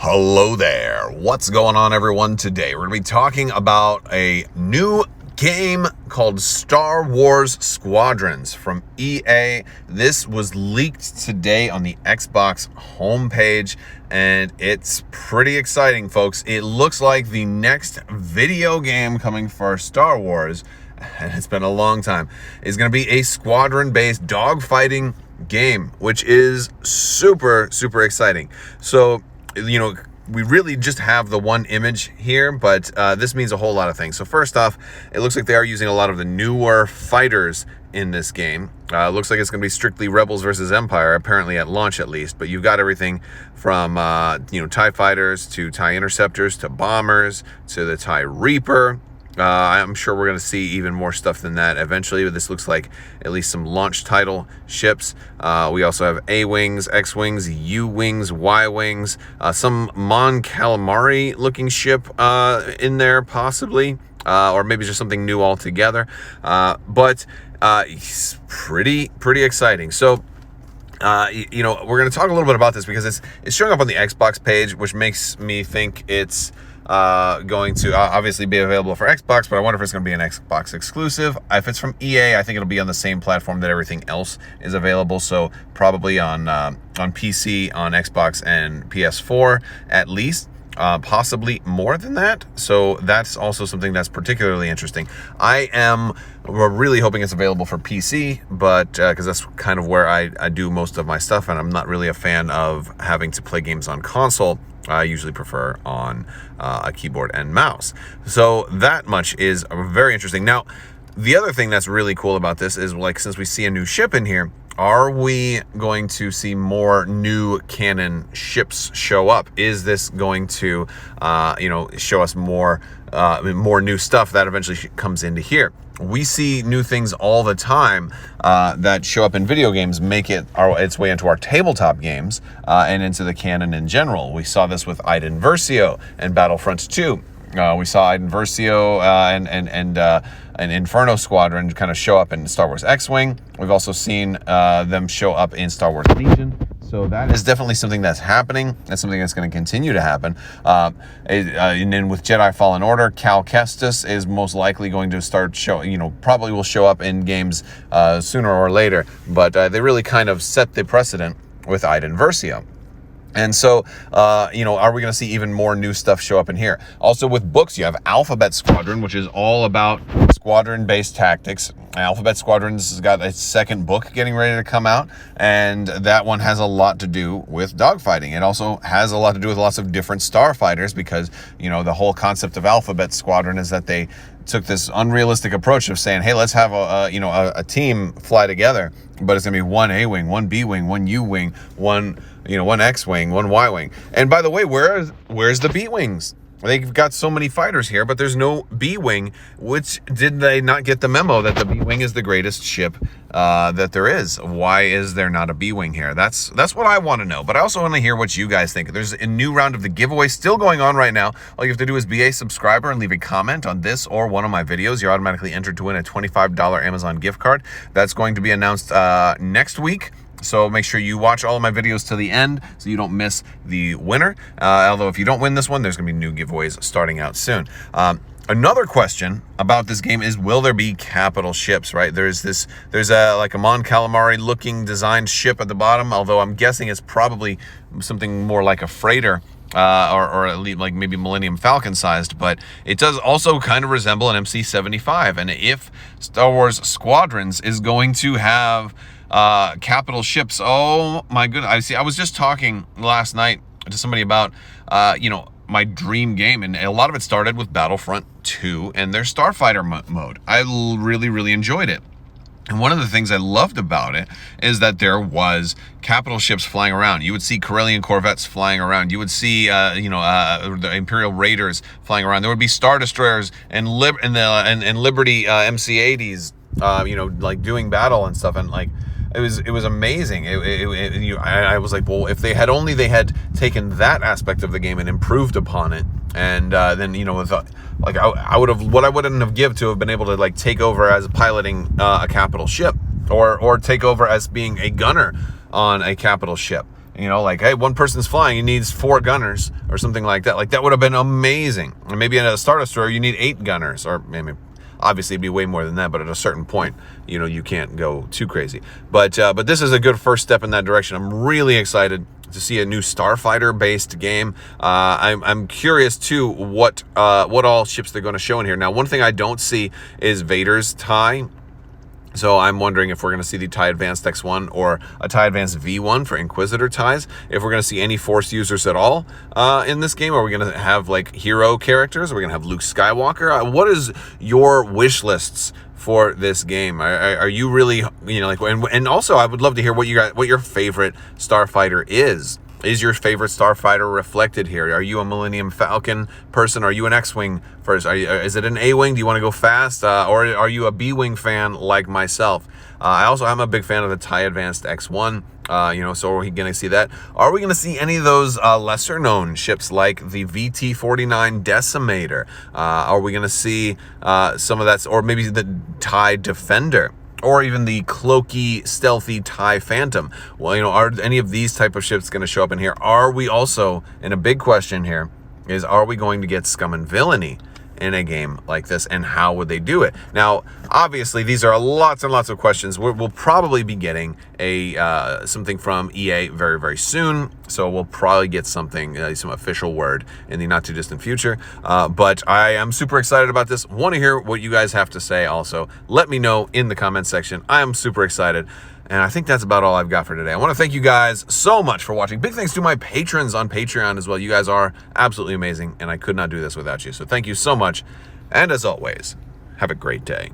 Hello there. What's going on, everyone? Today we're going to be talking about a new game called Star Wars Squadrons from EA. This was leaked today on the Xbox homepage, and it's pretty exciting, folks. It looks like the next video game coming for Star Wars, and it's been a long time, is going to be a squadron-based dogfighting game, which is super exciting. So, we really just have the one image here, but this means a whole lot of things. So first off, it looks like they are using a lot of the newer fighters in this game. Looks like it's going to be strictly Rebels versus Empire, apparently at launch at least, but you've got everything from, TIE fighters to TIE interceptors to bombers to the TIE Reaper. I'm sure we're going to see even more stuff than that eventually, but this looks like at least some launch title ships. We also have A-Wings, X-Wings, U-Wings, Y-Wings, some Mon Calamari looking ship in there possibly, or maybe just something new altogether. But it's pretty exciting. So, we're going to talk a little bit about this because it's showing up on the Xbox page, which makes me think it's going to obviously be available for Xbox, but I wonder if it's going to be an Xbox exclusive. If it's from EA, I think it'll be on the same platform that everything else is available, so probably on PC, on Xbox, and PS4 at least. Possibly more than that. So that's also something that's particularly interesting. I am really hoping it's available for PC, but because that's kind of where I do most of my stuff, and I'm not really a fan of having to play games on console. I usually prefer on a keyboard and mouse. So that much is very interesting. Now, the other thing that's really cool about this is, like, since we see a new ship in here, are we going to see more new canon ships show up? Is this going to, show us more new stuff that eventually comes into here? We see new things all the time that show up in video games, make its way into our tabletop games and into the canon in general. We saw this with Iden Versio and Battlefront 2. We saw Iden Versio and Inferno Squadron kind of show up in Star Wars X-Wing. We've also seen them show up in Star Wars Legion. So that is definitely something that's happening. That's something that's going to continue to happen. And then with Jedi Fallen Order, Cal Kestis is most likely going to start showing, probably will show up in games sooner or later. But they really kind of set the precedent with Iden Versio. And so, are we going to see even more new stuff show up in here? Also with books, you have Alphabet Squadron, which is all about squadron-based tactics. Alphabet Squadrons has got its second book getting ready to come out, and that one has a lot to do with dogfighting. It also has a lot to do with lots of different starfighters because, the whole concept of Alphabet Squadron is that they took this unrealistic approach of saying, hey, let's have a team fly together, but it's going to be one A-Wing, one B-Wing, one U-Wing, one X-Wing, one Y-Wing. And by the way, where's the B-Wings? They've got so many fighters here, but there's no B-Wing. Did they not get the memo that the B-Wing is the greatest ship that there is? Why is there not a B-Wing here? That's what I want to know. But I also want to hear what you guys think. There's a new round of the giveaway still going on right now. All you have to do is be a subscriber and leave a comment on this or one of my videos. You're automatically entered to win a $25 Amazon gift card. That's going to be announced next week. So make sure you watch all of my videos to the end so you don't miss the winner. Although if you don't win this one, there's going to be new giveaways starting out soon. Another question about this game is, will there be capital ships, right? There's a Mon Calamari looking designed ship at the bottom, although I'm guessing it's probably something more like a freighter. Or at least like maybe Millennium Falcon sized, but it does also kind of resemble an MC-75. And if Star Wars Squadrons is going to have capital ships, oh my goodness. I was just talking last night to somebody about, my dream game, and a lot of it started with Battlefront 2 and their Starfighter mode. I really enjoyed it. And one of the things I loved about it is that there was capital ships flying around. You would see Corellian Corvettes flying around. You would see, the Imperial Raiders flying around. There would be Star Destroyers and Liberty MC-80s, doing battle and stuff. And it was amazing. I was like, well, if they had taken that aspect of the game and improved upon it, and then with I wouldn't have give to have been able to take over as piloting a capital ship, or take over as being a gunner on a capital ship. You know, like, hey, one person's flying, he needs 4 gunners or something like that. Like, that would have been amazing. And maybe in a starter store, you need 8 gunners, or maybe, obviously it'd be way more than that, but at a certain point, you know, you can't go too crazy. But this is a good first step in that direction. I'm really excited to see a new starfighter-based game. I'm curious too what all ships they're going to show in here. Now, one thing I don't see is Vader's TIE. So I'm wondering if we're going to see the TIE Advanced X1 or a TIE Advanced V1 for Inquisitor TIEs. If we're going to see any Force users at all in this game. Are we going to have like hero characters? Are we going to have Luke Skywalker? What is your wish lists for this game? Are you really, you know, like, and also I would love to hear what your favorite starfighter is. Is your favorite starfighter reflected here? Are you a Millennium Falcon person? Are you an X-Wing first? Is it an A-Wing? Do you want to go fast? Or are you a B-Wing fan like myself? I'm a big fan of the TIE Advanced X1. You know, so are we going to see that? Are we going to see any of those lesser-known ships like the VT-49 Decimator? Are we going to see some of that, or maybe the TIE Defender? Or even the cloaky, stealthy TIE Phantom? Well, you know, are any of these type of ships going to show up in here? Are we also, and a big question here is, are we going to get scum and villainy in a game like this, and how would they do it? Now, obviously, these are lots and lots of questions. We'll probably be getting a something from EA very, very soon, so we'll probably get something, some official word in the not too distant future. But I am super excited about this. Want to hear what you guys have to say also. Let me know in the comment section. I am super excited. And I think that's about all I've got for today. I want to thank you guys so much for watching. Big thanks to my patrons on Patreon as well. You guys are absolutely amazing, and I could not do this without you. So thank you so much. And as always, have a great day.